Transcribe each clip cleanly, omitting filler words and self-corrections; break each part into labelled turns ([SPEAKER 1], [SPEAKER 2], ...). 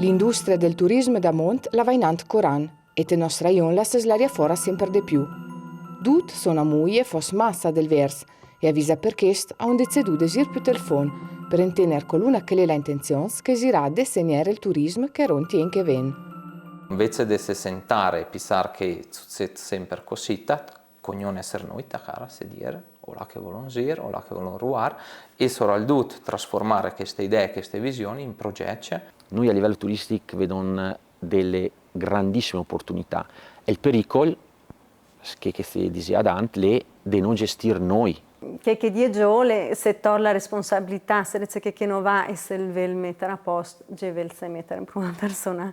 [SPEAKER 1] L'industria del turismo da Mont la va in ant coran e il nostro rayon la slaria fora sempre di più. Dut sono muie fos massa del vers e avvisa per questo a un decidu desir più telefon per intendere con l'una che le la intenzione che sirà a segnare il turismo che ronti in che ven.
[SPEAKER 2] Invece di se sentare e pensare che succede sempre così, cognon essere noi, cara, se dire, o là che vogliono dire, o là che vogliono ruare, e sarà il tutto trasformare queste idee, queste visioni in progetti.
[SPEAKER 3] Noi a livello turistico vedono delle grandissime opportunità e il pericolo, che si dice ad ant, è di non gestire noi.
[SPEAKER 4] Che die giole, se torna la responsabilità, se dice che non va e se il vel mettere a posto, je vel se mettere in prima persona.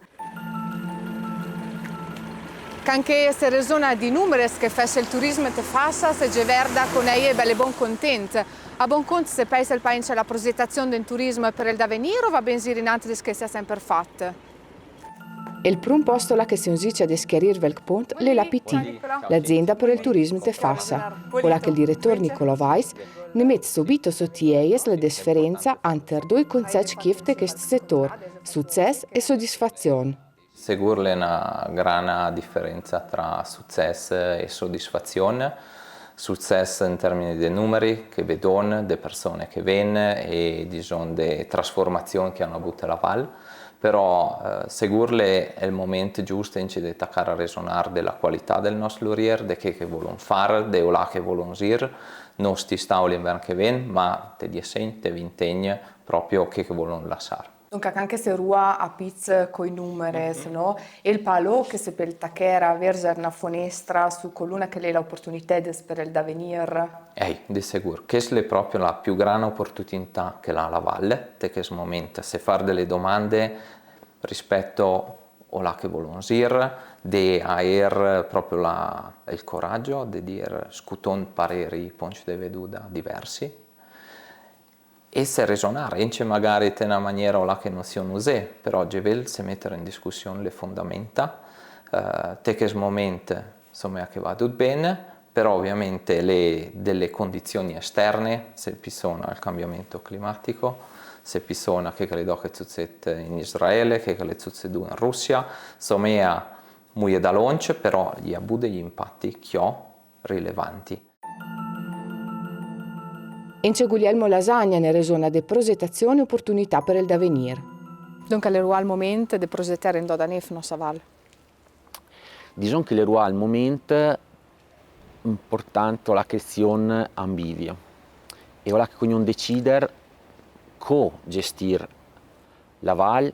[SPEAKER 5] Anche se resona di numeri che fesse il turismo te fassa, se je verda con lei è belle buon content. A buon conto se pensa il paese la progettazione del turismo per il da venire o va ben zirinante che sia sempre fatta?
[SPEAKER 1] Il primo posto là che si usice ad schiarir vel pont è la PT, l'azienda per il turismo te fassa. O là che il direttore Nicola Weiss ne mette subito sotto eies la differenza entre due concetti chiefte questo settore, successo e soddisfazione.
[SPEAKER 2] Segurle una grande differenza tra successo e soddisfazione. Successo in termini di numeri che vedono, di persone che vengono e di trasformazioni che hanno avuto la Val. Però segurle è il momento giusto in cui di attaccare a resonare della qualità del nostro lurier, di che vogliono fare, di là che vogliono dire, non sti stauli in che vengono, ma te di segni, te vi impegni proprio che vogliono lasciare.
[SPEAKER 5] Dunque anche se rua a pizza coi numeri, no? E il palo che se per tacchera verso una finestra su coluna che è l'opportunità per il da venire.
[SPEAKER 2] Di sicuro, questa è proprio la più grande opportunità che ha la Valle, te che momento se fare delle domande rispetto a là che vogliono dire, di avere proprio il coraggio di dire scuton pareri punti di veduta diversi. E se resonare, in magari in una maniera o là che non si usè, però Gevel se mettere in discussione le fondamenta, te che momento insomma che va tutto bene, però ovviamente delle condizioni esterne, se sono il cambiamento climatico, se sono che credo che succede in Israele, che succede in Russia, insomma muoie da lonce, però gli ha degli impatti che ho rilevanti.
[SPEAKER 1] Ence Guglielmo Lasagna ne resona de progettazione e opportunità per il da venire.
[SPEAKER 5] Dunque le rua al momento di progettare in Dodanef non saval.
[SPEAKER 3] Diciamo che le rua al momento importante la questione ambivia e ora che ognuno decide co-gestire la Val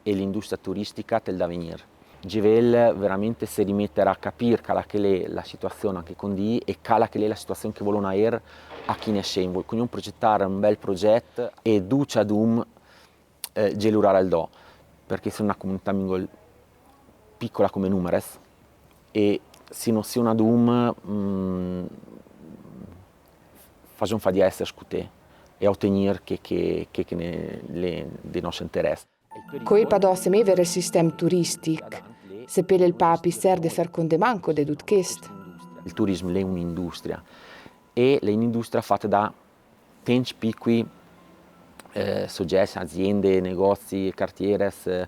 [SPEAKER 3] e l'industria turistica del da venire. Gevel veramente si rimetterà a capire che è la situazione anche con di e che è la situazione che vogliono avere a chi ne scende. Vogliono progettare un bel progetto e duce ad gelurare al do, perché sono una comunità piccola come numeres e se non sia una facciamo fa di essere scutè e a ottenere che dei nostri interessi.
[SPEAKER 1] Coi padosse me ver il sistema turistico, se per il papi serve far conde manco de tut chest.
[SPEAKER 3] Il turismo è un'industria e è un'industria fatta da tanti piccoli soggetti, aziende, negozi, cartieres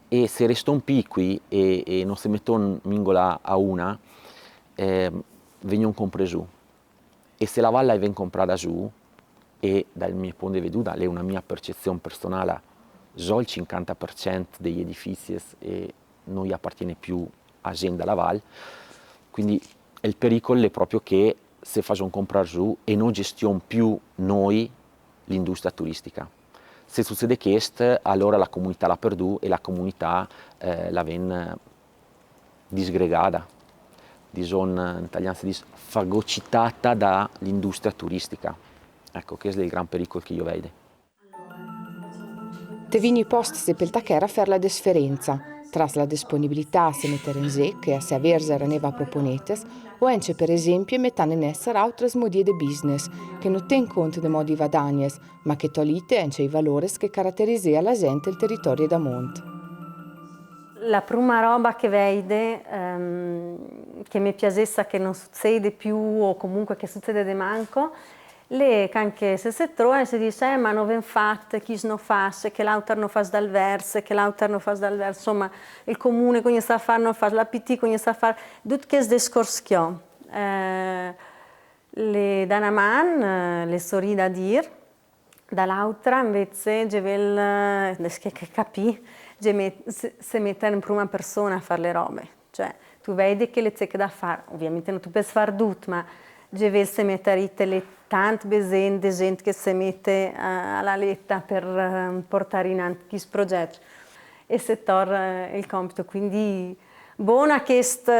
[SPEAKER 3] e se restano piccoli e non si mettono mingola a una, vengono compresi. E se la valle viene comprata giù, e dal mio punto di vista, è una mia percezione personale, solo il 50% degli edifici non appartiene più a gente della valle, quindi il pericolo è proprio che se facciamo comprare giù e non gestiamo più noi l'industria turistica. Se succede questo, allora la comunità l'ha perduta e la comunità la viene disgregata, in italiano si dice fagocitata dall'industria turistica. Ecco, questo è il gran pericolo che io vedo.
[SPEAKER 1] Te vigni post se per tacchera fer la differenza, tra la disponibilità a se mettere in sé, che a se aversa reneva proponetes, o ence per esempio mettane in essere altre modie de business, che non ten conto de modi vadagnes, ma che tolite ence i valori che caratterizzea la gente il territorio da Mont.
[SPEAKER 4] La prima roba che vedo, che mi piacesse che non succede più o comunque che succede de manco, Le anche se si trova si dice ma non ven fatte, chi non fa, che l'autor non fa dal verso, che l'autor non fa dal verso, insomma il comune con sta a fare non fa, la PT con sta a fare, tutto che discorso che ho. Le danaman, le sorride da dir, dall'altra invece che capì, se mettere in prima persona a fare le robe, cioè tu vedi che le c'è che da fare, ovviamente non tu puoi fare tutto, ma già se mettere le tante besende, gente che si mette alla letta per portare in avanti questo progetto e se torna il compito, quindi buona questo,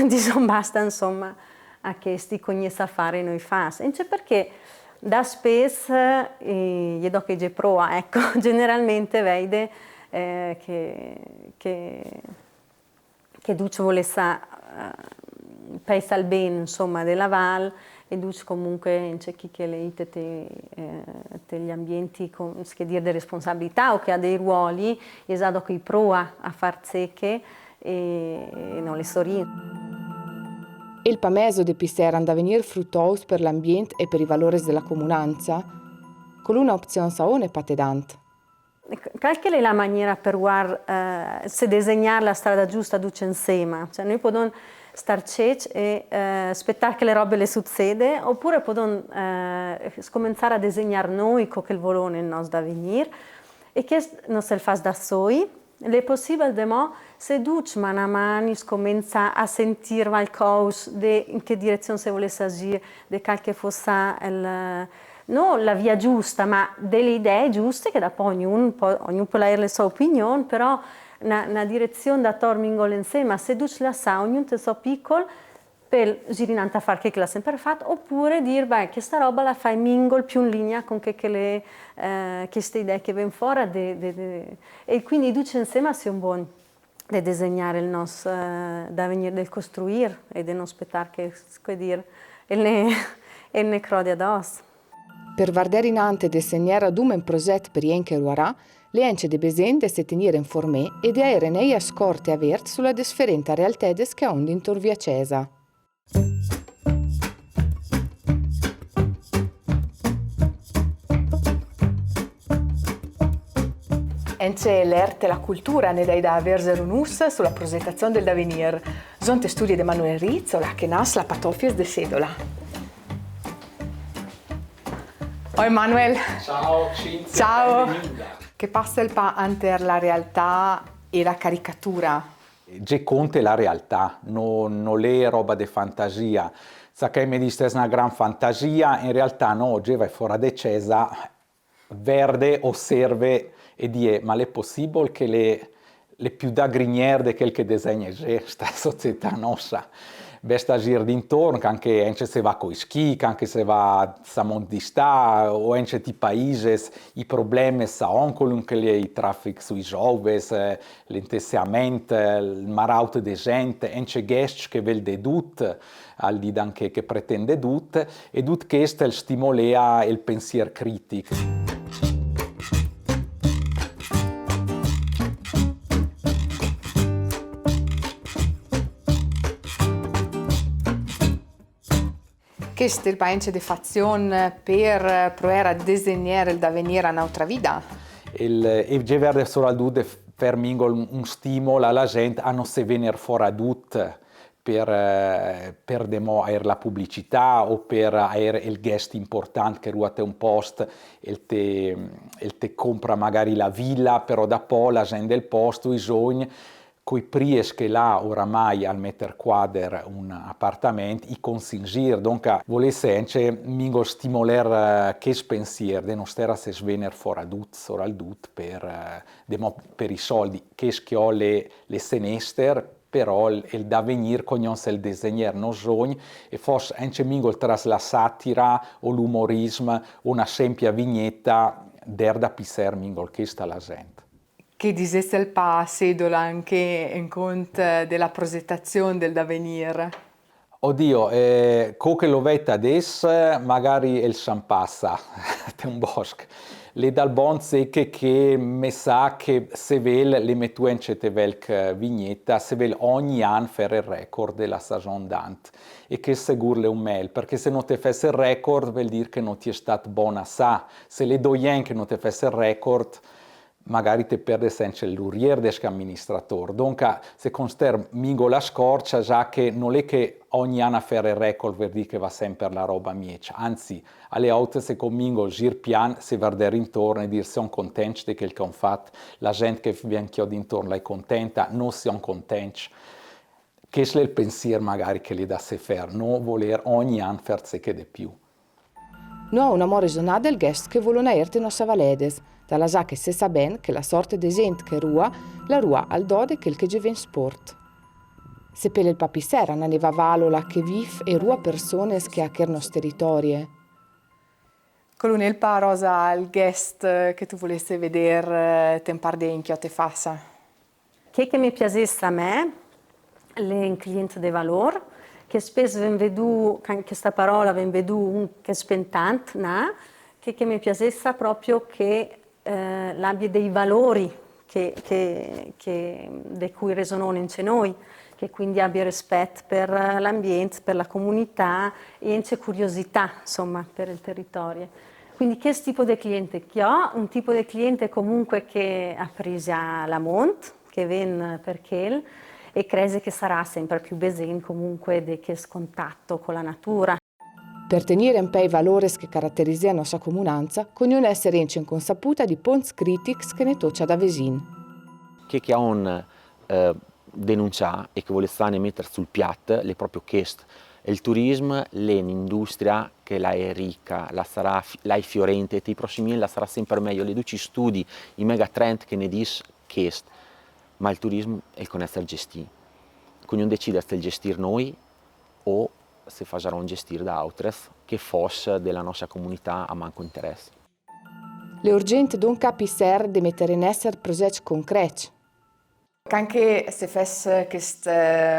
[SPEAKER 4] diciamo basta insomma a questi cognesse a fare noi fa, e c'è perché da spesso, io do che c'è prova, ecco, generalmente vede che Duce volesse pensa al bene insomma della Val e Duce comunque c'è chi che le gli ambienti con che dire di responsabilità o che ha dei ruoli esatto che prova a far secche e non le sorride.
[SPEAKER 1] Il pameso de pisser da venire fruttuoso per l'ambiente e per i valori della comunanza, con una opzione saone patedante.
[SPEAKER 4] Qual è la maniera per se disegnare la strada giusta duce insieme? Cioè noi possiamo star ceci e aspettare che le robe le succede, oppure possiamo cominciare a disegnare noi con il volone il nostro da venire e che non se lo fa da soli. È possibile demo se duce mano a mano comincia a sentire qualcosa in che direzione si volesse agire, di qualche fosse non la via giusta, ma delle idee giuste che da poi ognuno può avere la sua opinione, però una direzione da tormingol insieme, se duce la sa, ognuno te so piccolo per girare a fare che l'ha sempre fatto, oppure dire beh, questa roba la fai mingol più in linea con queste idee che vengono fuori e quindi duce insieme sia un buon di disegnare il nostro da venire del costruire e di non aspettare che dire e ne crodi addosso.
[SPEAKER 1] Per vardare in ante de segnare ad un progetto per Ienche Ruarà, le ence de besende se tenere informé e di avere nei scorte avert sulla differente realtà che onde intor via Cesa. Ence l'erte la cultura ne dai da aver unus sulla progettazione del Davenir. Zonte studi di Emanuele Rizzola che nas la patofies de Sedola. Oh Emanuele.
[SPEAKER 6] Ciao Cinzia.
[SPEAKER 1] Ciao.
[SPEAKER 6] Benvenuta.
[SPEAKER 1] Che passa il pa ante la realtà e la caricatura?
[SPEAKER 6] C'è conte la realtà, non è roba di fantasia. Sa che mi dite una gran fantasia, in realtà no, oggi vai fuori de Cesa, verde osserve e die, ma è possibile che le più da griniere di quel che disegna questa società nostra? Basta gir d'intorno, anche se va con i ski, anche se va a Montistà, o anche ti paesi, i problemi sono anche i traffici sui giovani, l'intessamento, il marauto di gente, anche gesti che vel de tutto, al di anche che pretende tutto, e tutto questo stimola il pensiero critico.
[SPEAKER 1] Che il paese di fazione per provare a disegnare il divenire a un'altra vita?
[SPEAKER 6] E già verde solo al dude per un stimolo alla gente a non se venire fuori a tutto per demo avere la pubblicità o per avere il guest importante che ruota un post e te compra magari la villa, però da poi la gente del posto i sogni coi pries che là oramai al meter quadro un appartamento i consingir, dunque volesse anche mingo stimolare che pensiero de non stare se svener fuori al dut per i soldi che schio le senester però il da venire conosce il disegner non sogni e forse anche mingo tras la satira o l'umorismo una semplice vignetta der da pisser mingo che sta la gente.
[SPEAKER 1] Che dicesse il pa Sedola anche in conto della progettazione del Davenir?
[SPEAKER 6] Oddio, co che lo vede adesso, magari il champassa, è un bosco. Le dal bon secche che mi sa che se vel le metto in certe velc vignetta, se vel ogni anno fare il record della stagione d'ant. E che segurle un mail, perché se non ti fesse il record vuol dire che non ti è stato buona sa. Se le doyen che non ti fesse il record, magari ti perde senza l'urier dell'amministratore. Dunque, se conster mingo la scorcia, già che non è che ogni anno a fare il record vuol dire che va sempre la roba mieccia, anzi, alle volte se comingo il gir pian, se guardare intorno e dire siamo contenti di quel che hanno fatto, la gente che viene chiodi intorno è contenta, non siamo contenti. Che è il pensiero magari che gli dà se fare, non voler ogni anno farsi che di più.
[SPEAKER 1] No ha un amore sonà del guest che volona erte no savaledes, dalla sa che se sa ben che la sorte de gente che rua, la rua al dode quel che given sport. Se per il papissera naneva valola che vif e rua persone che a nos territorie.
[SPEAKER 5] Colonel pa rosa il guest che tu volesse vedere tempar de inchiote fassa?
[SPEAKER 4] Che mi piacesse a me, le clienti di valore, che spesso ven vedu, che questa parola ven vedu che spentant, na, che mi piacesse proprio che l'abbia dei valori di cui resonano in noi, che quindi abbia rispetto per l'ambiente, per la comunità e anche curiosità, insomma, per il territorio. Quindi che tipo di cliente che ho? Un tipo di cliente comunque che ha preso la Mont, che viene perché e crede che sarà sempre più besen comunque di che contatto con la natura.
[SPEAKER 1] Per tenere in pe i valori che caratterizzano la nostra comunanza, ognuno essere inconsaputa di ponts critics che ne toccia da vesin.
[SPEAKER 3] Che ha un denunciare e che vuole stare mettere sul piatto le proprio chiesto. Il turismo è un'industria che la è ricca, la è fiorente, e i prossimi anni la sarà sempre meglio. Le duci studi, i megatrend che ne dis chiesto, ma il turismo è il conoscere gestire. Quindi non decide se gestire noi o se farà un gestire da altri che fosse della nostra comunità a manco interesse.
[SPEAKER 1] Le urgente don capisser di mettere in essere progetti concreti.
[SPEAKER 5] Anche se fesse questo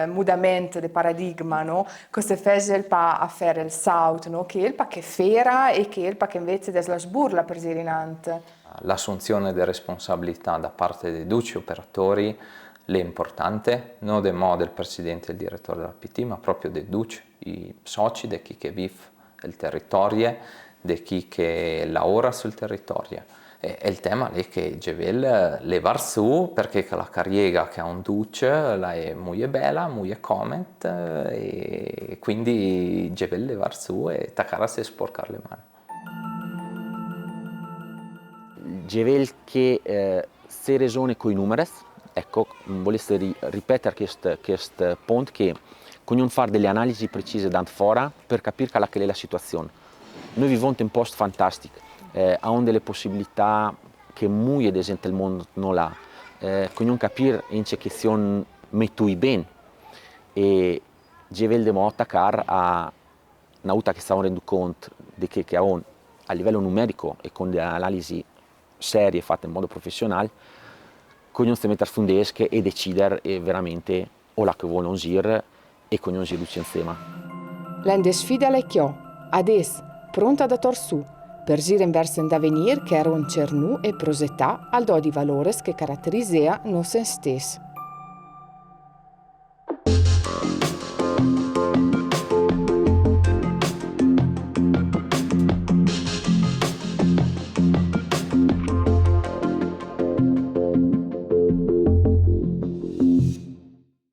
[SPEAKER 5] mudamento di paradigma, no? Questo fesse il pa a fare il saut, no? Che il pa che fera e che il pa che invece desla sburla per Sirinante.
[SPEAKER 2] L'assunzione di responsabilità da parte dei duci operatori è importante, non del presidente e il direttore della PT, ma proprio dei duci, i soci, di chi che vive il territorio, di chi che lavora sul territorio. E il tema è che Gevel levar su perché la carriera che ha un duce la è molto bella, molto comment e quindi Gevel levar su e taccarsi e sporcare le mani.
[SPEAKER 3] Gevel che se ragione con i numeri, ecco, volesse ripetere questo punto che non fare delle analisi precise da fuori per capire qual è la situazione. Noi viviamo in un posto fantastico, hanno delle possibilità che molti ad esempio il mondo non ha, non capire in che siano mettui bene e Gevel demo attaccare a una volta che stiamo rendendo conto di che hanno a livello numerico e con delle analisi serie fatte in modo professionale, con si mettere fundesche e decidere veramente o la che vogliono usare e con si luce insieme.
[SPEAKER 1] L'ende sfida le chio, adesso pronta da torsu, per gire in verso in d'avenir che era un cernù e prosetà al do di valores che caratterizzea non se stesso.